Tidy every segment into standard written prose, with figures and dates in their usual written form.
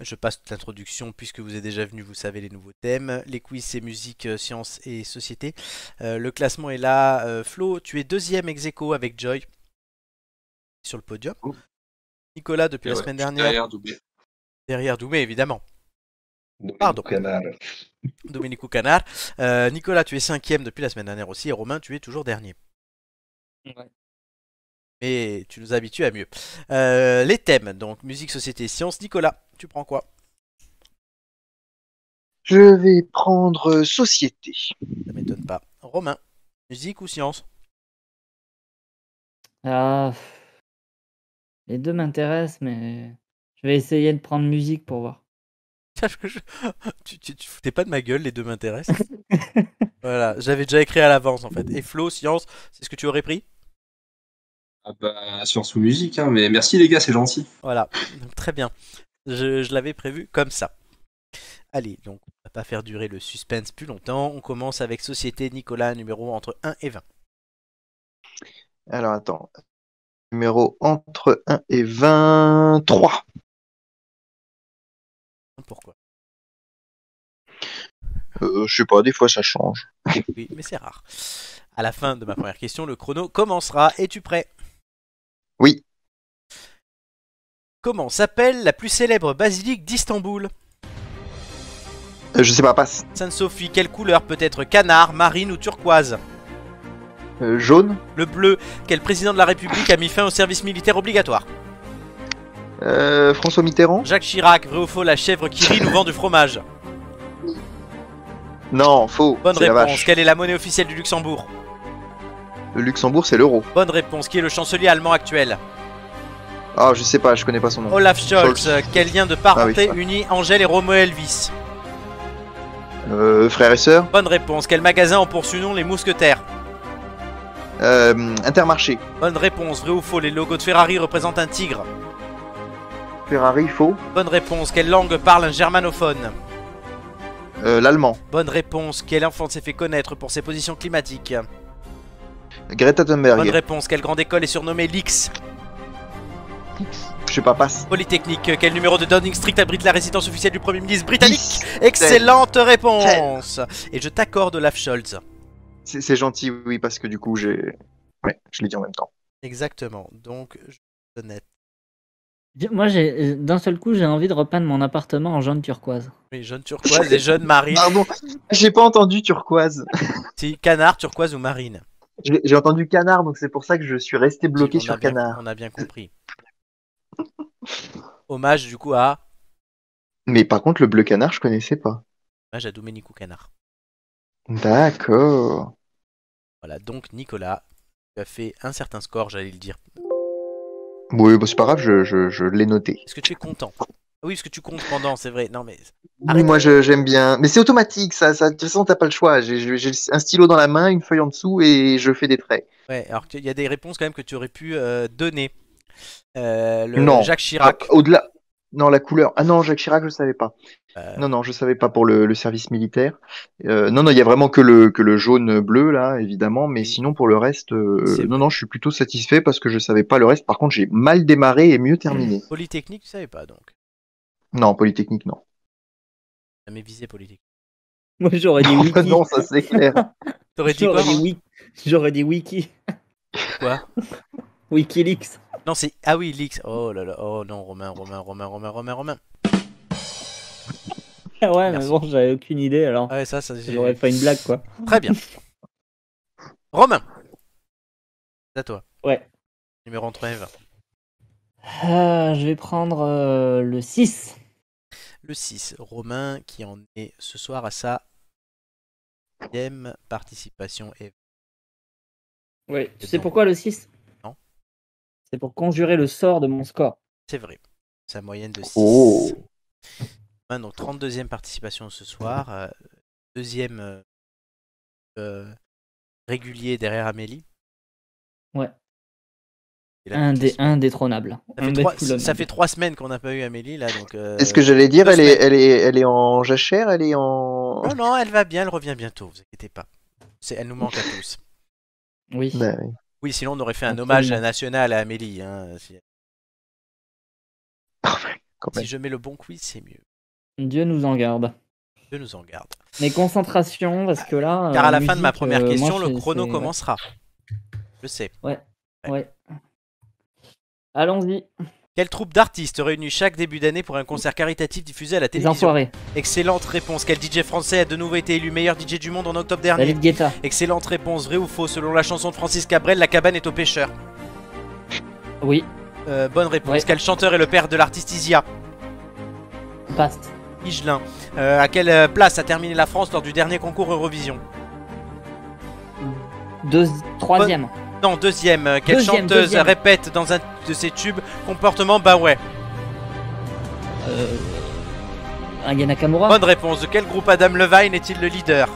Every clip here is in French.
Je passe toute l'introduction puisque vous êtes déjà venu, vous savez les nouveaux thèmes. Les quiz, c'est musique, sciences et société. Le classement est là. Flo, tu es deuxième ex aequo avec Joy sur le podium. Nicolas, depuis Et la ouais, semaine je suis dernière, derrière Doublé. derrière Doumé, évidemment. Pardon, Domenico Canal. Domenico Canard. Nicolas, tu es cinquième depuis la semaine dernière aussi. Et Romain, tu es toujours dernier. Ouais. Mais tu nous habitues à mieux. Les thèmes, donc musique, société, sciences. Nicolas, tu prends quoi? Je vais prendre Société. Ça m'étonne pas. Romain, musique ou sciences? Ah, les deux m'intéressent, mais je vais essayer de prendre musique pour voir. Tu foutais pas de ma gueule, les deux m'intéressent. Voilà, j'avais déjà écrit à l'avance en fait. Et Flo, sciences, c'est ce que tu aurais pris? Ah bah, science ou musique, hein, mais merci les gars, c'est gentil. Voilà, donc, très bien. Je l'avais prévu comme ça. Allez, donc on va pas faire durer le suspense plus longtemps. On commence avec Société Nicolas, numéro entre 1 et 20. Alors attends. Numéro entre 1 et 23. Pourquoi? Je sais pas, des fois ça change. Oui, mais c'est rare. À la fin de ma première question, le chrono commencera. Es-tu prêt? Oui. Comment s'appelle la plus célèbre basilique d'Istanbul? Je sais pas, passe. Sainte-Sophie, quelle couleur peut être canard, marine ou turquoise? Jaune. Le bleu, quel président de la République a mis fin au service militaire obligatoire? François Mitterrand. Jacques Chirac, vrai ou faux, la chèvre qui rit nous vend du fromage? Non, faux. Bonne C'est la réponse. vache. Quelle est la monnaie officielle du Luxembourg? Le Luxembourg, c'est l'euro. Bonne réponse. Qui est le chancelier allemand actuel? Ah, je sais pas, je connais pas son nom. Olaf Scholz. Scholz. Quel lien de parenté Ah oui, ça. unit Angèle et Romo Elvis? Frères et sœurs. Bonne réponse. Quel magasin ont pour surnom les mousquetaires? Intermarché. Bonne réponse. Vrai ou faux, les logos de Ferrari représentent un tigre? Ferrari, faux. Bonne réponse. Quelle langue parle un germanophone? L'allemand. Bonne réponse. Quel enfant s'est fait connaître pour ses positions climatiques? Greta Thunberg. Bonne réponse. Quelle grande école est surnommée l'X? Je sais pas, passe. Polytechnique. Quel numéro de Downing Street abrite la résidence officielle du Premier ministre britannique? Excellente réponse. Et je t'accorde Olaf Scholz. C'est gentil, oui, parce que du coup, Ouais, je l'ai dit en même temps. Exactement. Donc, je suis honnête. Moi, d'un seul coup, j'ai envie de repeindre mon appartement en jaune turquoise. Oui, jaune turquoise et jaune marine. Pardon, j'ai pas entendu turquoise. Si, canard, turquoise ou marine. J'ai entendu canard, donc c'est pour ça que je suis resté bloqué sur canard. On a bien compris. Hommage du coup à... Mais par contre, le bleu canard, je connaissais pas. Hommage à Domenico Canard. D'accord. Voilà, donc Nicolas, tu as fait un certain score, j'allais le dire. Oui, bah, c'est pas grave, je l'ai noté. Est-ce que tu es content? Oui, parce que tu comptes pendant, c'est vrai. Non mais... Oui, Arrête. moi j'aime bien. Mais c'est automatique, ça. De toute façon, t'as pas le choix. J'ai un stylo dans la main, une feuille en dessous et je fais des traits. Ouais, alors qu'il y a des réponses quand même que tu aurais pu donner. Non. Jacques Chirac. Au-delà. Non, la couleur. Ah non, Jacques Chirac, je savais pas. Euh, Non, je savais pas pour le service militaire. Non, il y a vraiment que le jaune-bleu, là, évidemment. Mais Oui. sinon, pour le reste, C'est non, vrai. je suis plutôt satisfait parce que je savais pas le reste. Par contre, j'ai mal démarré et mieux terminé. Polytechnique, tu savais pas donc. Non, Polytechnique, non. Jamais visé Polytechnique. Moi, j'aurais dit wiki. Non, ça c'est clair. T'aurais dit quoi? J'aurais dit wiki. Quoi? Wikileaks. Non, c'est... Ah oui, Lix. Oh là là. Oh non, Romain. Ah ouais, Merci. mais bon, j'avais aucune idée alors. Ah ouais, ça J'aurais fait une blague quoi. Très bien. Romain. C'est à toi. Ouais. Numéro entre 1 et 20. Je vais prendre le 6. Le 6. Romain qui en est ce soir à sa 10e participation. Et... Ouais. Tu C'est sais bon. pourquoi le 6? Non. C'est pour conjurer le sort de mon score. C'est vrai. Sa moyenne de 6. Oh. Donc 32e participation ce soir. Deuxième régulier derrière Amélie. Ouais. Et là, Indétrônable. ça fait 3 semaines qu'on n'a pas eu Amélie là. Donc, Est-ce que j'allais dire, 2 semaines. elle est en jachère, elle est en. Non, non, elle va bien, elle revient bientôt, vous inquiétez pas. Elle nous manque à tous. Oui. Bah, oui. Oui, sinon on aurait fait un Absolument. hommage national à Amélie. Hein, si... quand Si même. je mets le bon quiz, c'est mieux. Dieu nous en garde. Dieu nous en garde. Mais concentration, parce que là. Car à la fin de ma musique, première moi, question, le c'est- chrono c'est- commencera. Je sais. Ouais. Allons-y. Quelle troupe d'artistes réunit chaque début d'année pour un concert caritatif diffusé à la Les télévision? enfoirés. Excellente réponse. Quel DJ français a de nouveau été élu meilleur DJ du monde en octobre dernier? David Guetta. Excellente réponse. Vrai ou faux? Selon la chanson de Francis Cabrel, la cabane est aux pêcheurs. Oui. Bonne réponse. Ouais. Quel chanteur est le père de l'artiste Isia? Passe. Higelin. À quelle place a terminé la France lors du dernier concours Eurovision? Troisième. Non, deuxième. Quelle chanteuse Deuxième. répète dans un de ses tubes comportement bah ouais? Aya Nakamura. Bonne réponse. De quel groupe Adam Levine est-il le leader?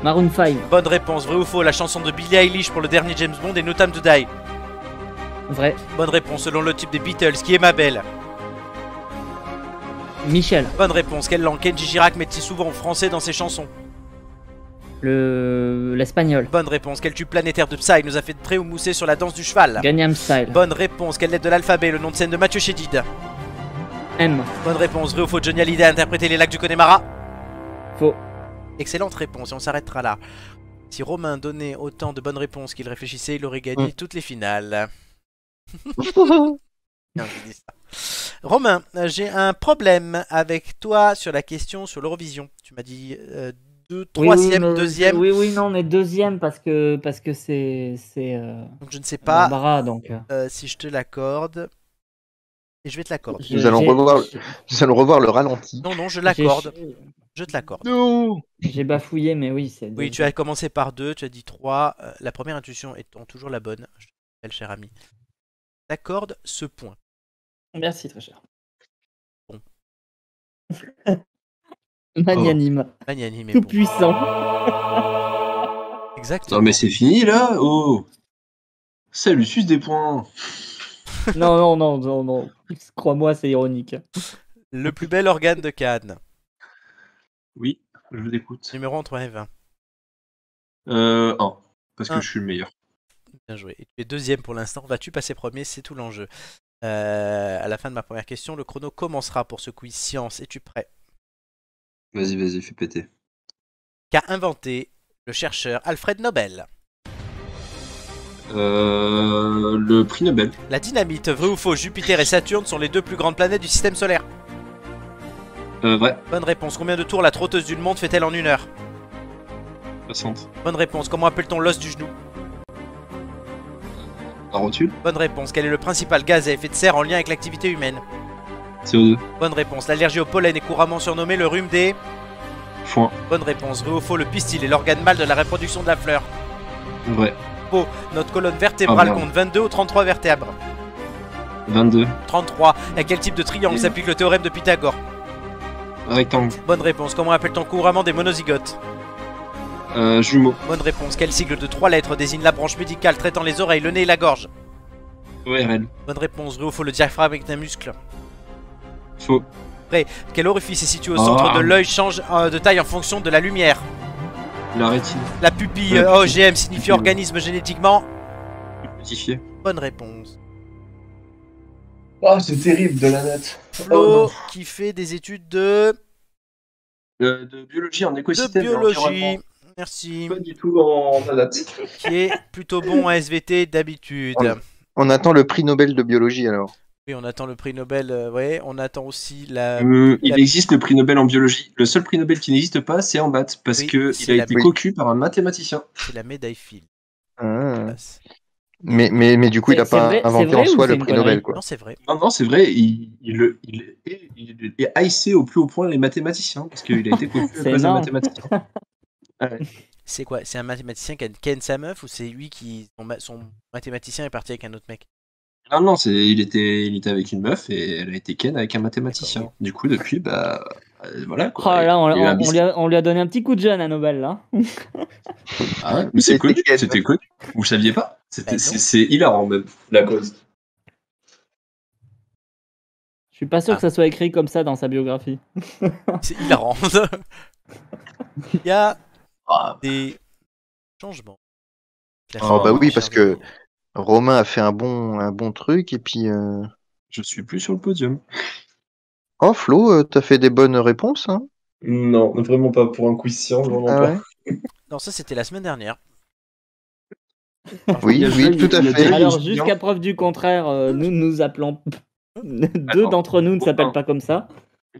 Maroon 5. Bonne réponse. Vrai ou faux? La chanson de Billie Eilish pour le dernier James Bond est No Time to Die. Vrai. Bonne réponse. Selon le type des Beatles, qui est ma belle? Michel. Bonne réponse. Quelle langue Kenji Girac met-il souvent en français dans ses chansons? L'espagnol. Bonne réponse. Quel tube planétaire de Psy nous a fait très ou mousser sur la danse du cheval? Gangnam Style. Bonne réponse. Quelle lettre de l'alphabet? Le nom de scène de Mathieu Chédid. M. Bonne réponse. Vrai ou faux? Johnny Hallyday a interprété les lacs du Connemara? Faux. Excellente réponse. Et on s'arrêtera là. Si Romain donnait autant de bonnes réponses qu'il réfléchissait, il aurait gagné toutes les finales. Non, j'ai dit ça. Romain, j'ai un problème avec toi sur la question sur l'Eurovision. Tu m'as dit troisième, deuxième. Oui, non, mais deuxième parce que c'est Donc je ne sais pas Barbara, donc. si je te l'accorde. Et je vais te l'accorder. Nous allons revoir le ralenti. Non, je l'accorde. Je te l'accorde. Non. J'ai bafouillé, mais oui, c'est. Oui, tu as commencé par 2, tu as dit 3. La première intuition étant toujours la bonne. Je te rappelle, cher ami. T'accordes ce point. Merci, très cher. Bon. Magnanime. Magnanime et Tout bon. puissant. Exactement. Non mais c'est fini là. Oh. Ça lui suce des points. Non. Crois-moi, c'est ironique. Le plus bel organe de Cannes. Oui, je vous écoute. Numéro entre 1 et 20. 1. Parce que Un. je suis le meilleur. Bien joué. Et tu es deuxième pour l'instant. Vas-tu passer premier? C'est tout l'enjeu. À la fin de ma première question, le chrono commencera pour ce quiz science. Es-tu prêt? Vas-y, fais péter. Qu'a inventé le chercheur Alfred Nobel? Le prix Nobel. La dynamite, vrai ou faux? Jupiter et Saturne sont les deux plus grandes planètes du système solaire. Vrai. Bonne réponse. Combien de tours la trotteuse du monde fait-elle en 1 heure? 60. Bonne réponse. Comment appelle-t-on l'os du genou? La rotule. Bonne réponse. Quel est le principal gaz à effet de serre en lien avec l'activité humaine? CO2. Bonne réponse. L'allergie au pollen est couramment surnommée le rhume des... Foin. Bonne réponse. Vrai ou faux? Le pistil est l'organe mâle de la reproduction de la fleur. Vrai. Faux. Notre colonne vertébrale merde. compte 22 ou 33 vertèbres? 22. 33. À quel type de triangle Oui. s'applique le théorème de Pythagore? Rectangle. Bonne réponse. Comment appelle-t-on couramment des monozygotes? Jumeau. Bonne réponse. Quel sigle de 3 lettres désigne la branche médicale traitant les oreilles, le nez et la gorge? ORL. Bonne réponse. Vrai ou faux? Le diaphragme est un muscle. Faux. Quel orifice est situé au centre de l'œil change de taille en fonction de la lumière? La rétine. La pupille La OGM signifie organisme génétiquement. Modifié. Bonne réponse. Oh, c'est terrible de la note. Flo qui fait des études de De biologie en écosystème. et biologie. environnement. Merci. Pas du tout en date. Qui est plutôt bon en SVT d'habitude. On attend le prix Nobel de biologie alors. Oui, on attend le prix Nobel. Ouais, on attend aussi la. Il existe le prix Nobel en biologie. Le seul prix Nobel qui n'existe pas, c'est en maths, parce Oui, que c'est il a la- été Oui. cocu par un mathématicien. C'est la médaille Field. Ah. Mais du coup, il n'a C'est pas vrai- inventé c'est en vrai ou soi c'est le une prix connerie Nobel, quoi. Non, c'est vrai. Non, c'est vrai, il est haïssé au plus haut point les mathématiciens, parce qu'il a été cocu à C'est cause d'un énorme. mathématicien. C'est quoi? C'est un mathématicien qui a ken sa meuf ou c'est lui qui. Son mathématicien est parti avec un autre mec? Non, il était avec une meuf et elle a été ken avec un mathématicien. D'accord. Du coup, depuis, voilà Oh quoi. là, Il y a eu un bis- on lui a donné un petit coup de jeune à Nobel là. Ah ouais, mais c'est C'était connu, ken. c'était connu. Vous le saviez pas? non. C'est hilarant même, la cause. Je suis pas sûr que ça soit écrit comme ça dans sa biographie. C'est hilarant. Il y a Ah, des changements. Oh, bah oui, parce que Romain a fait un bon truc et puis je suis plus sur le podium. Oh, Flo, t'as fait des bonnes réponses, hein? Non, vraiment pas pour un quiz science, vraiment Ah pas. ouais? Non, ça c'était la semaine dernière. Oui, Il y a oui, Joy- tout à il y a fait. Joy Alors, aussi, jusqu'à hein. preuve du contraire, nous nous appelons. Deux Attends, d'entre nous ne s'appellent Romain. pas comme ça.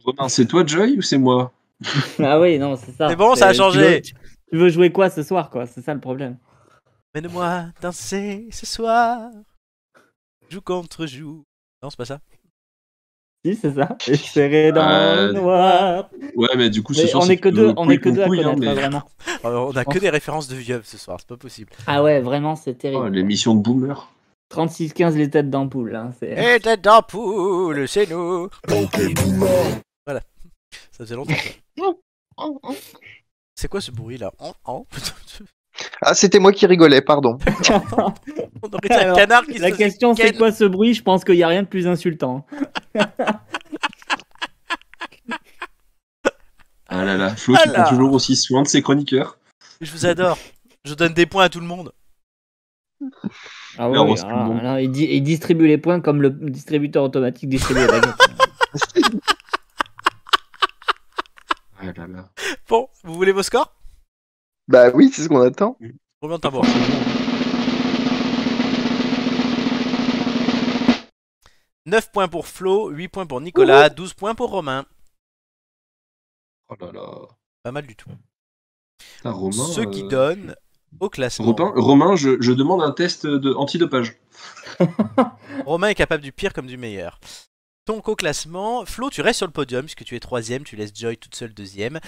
Romain, c'est toi Joy ou c'est moi? Ah oui, non, c'est ça. C'est bon, ça a changé. Tu veux jouer quoi ce soir, quoi? C'est ça le problème. Mène-moi danser ce soir. Joue contre joue. Non, c'est pas ça. Si, c'est ça. Et serré dans le noir. Ouais, mais du coup, ce Mais soir, on c'est est que deux, plutôt on est que couille deux à contre couille, hein, connaître, mais- vraiment. On a que des références de vieux ce soir, c'est pas possible. Ah ouais, vraiment, c'est Oh, terrible. l'émission de boomer. 36-15 les têtes d'ampoule. Hein, c'est... Et tête d'ampoule, c'est nous. Voilà. Ça faisait longtemps. ça. C'est quoi ce bruit là? Ah, c'était moi qui rigolais, pardon. On aurait dit un Alors, canard qui se La faisait question, c'est ken. quoi ce bruit? Je pense qu'il n'y a rien de plus insultant. Ah là là, Flo Ah qui là. prend toujours aussi soin de ses chroniqueurs. Je vous adore. Je donne des points à tout le monde. Ah Mais oui, on se fout de monde. il distribue les points comme le distributeur automatique distribue les baguettes. Ah là là. Bon, vous voulez vos scores? Bah oui, c'est ce qu'on attend. Combien de tambours? 9 points pour Flo, 8 points pour Nicolas, 12 points pour Romain. Oh là là. Pas mal du tout. Putain, Romain. Ce qui donne au classement. Romain, je demande un test de antidopage. Romain est capable du pire comme du meilleur. Donc au classement, Flo, tu restes sur le podium puisque tu es 3ème, tu laisses Joy toute seule 2ème.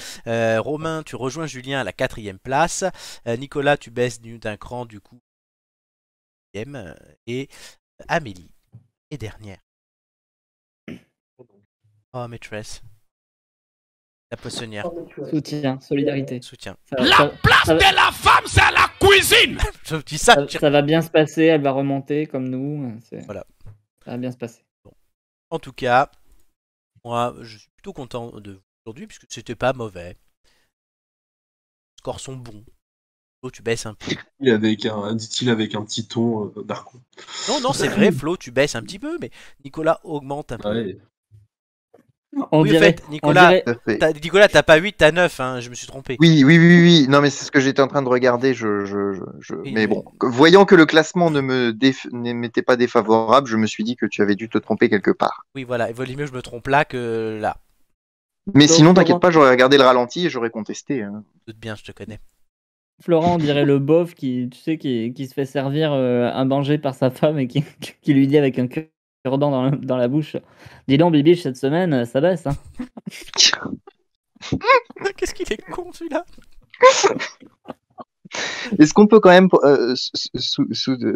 Romain, tu rejoins Julien à la 4ème place. Nicolas, tu baisses d'un cran du coup 4ème. Et Amélie est dernière. Oh maîtresse. La poissonnière. Soutien, solidarité. Soutien. Place de la femme, c'est la cuisine. Je dis ça. Ça va bien se passer, elle va remonter comme nous. Voilà. Ça va bien se passer. En tout cas, moi, je suis plutôt content de vous aujourd'hui puisque c'était pas mauvais. Les scores sont bons. Flo, tu baisses un peu. Dit-il avec un petit ton d'arcon. Non, c'est vrai, Flo, tu baisses un petit peu, mais Nicolas augmente un peu. Ouais. On Oui, dirait, en fait, Nicolas, Tout à fait. Nicolas, t'as pas 8, t'as 9, hein, je me suis trompé. Oui. Non, mais c'est ce que j'étais en train de regarder. Oui, Mais bon, voyant que le classement ne m'était pas défavorable, je me suis dit que tu avais dû te tromper quelque part. Oui, voilà, il vaut mieux que je me trompe là que là. Mais Donc, sinon, Laurent- t'inquiète pas, j'aurais regardé le ralenti et j'aurais contesté. Hein. Doute bien, je te connais. Florent, on dirait le beauf qui se fait servir un danger par sa femme et qui lui dit avec un cure-dent dans la bouche: dis donc, Bibiche, cette semaine, ça baisse. Hein. Qu'est-ce qu'il est con celui-là. Est-ce qu'on peut quand même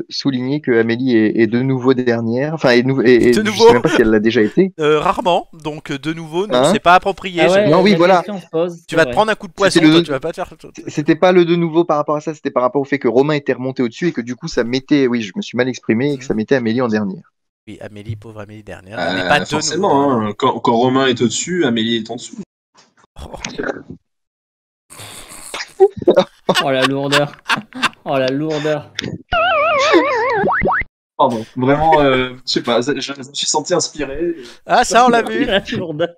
souligner que Amélie est de nouveau dernière? Enfin, De je nouveau sais même pas si elle l'a déjà été. Rarement, donc de nouveau, non, Hein c'est pas approprié. Ah ouais, Non, oui, la voilà. question se pose, Tu c'est vas te vrai. prendre un coup de poisson, C'était toi, le- tu vas pas te faire. C'était pas le de nouveau par rapport à ça, c'était par rapport au fait que Romain était remonté au-dessus et que du coup, ça mettait. Oui, je me suis mal exprimé et que ça mettait Amélie en dernière. Oui, Amélie, pauvre Amélie dernière. Elle n'est pas de Forcément, nouveau. hein, quand Romain est au-dessus, Amélie est en dessous. Oh la lourdeur. Oh la lourdeur. Pardon, vraiment, je sais pas, je me suis senti inspiré. Ah, ça, on l'a vu. La lourdeur.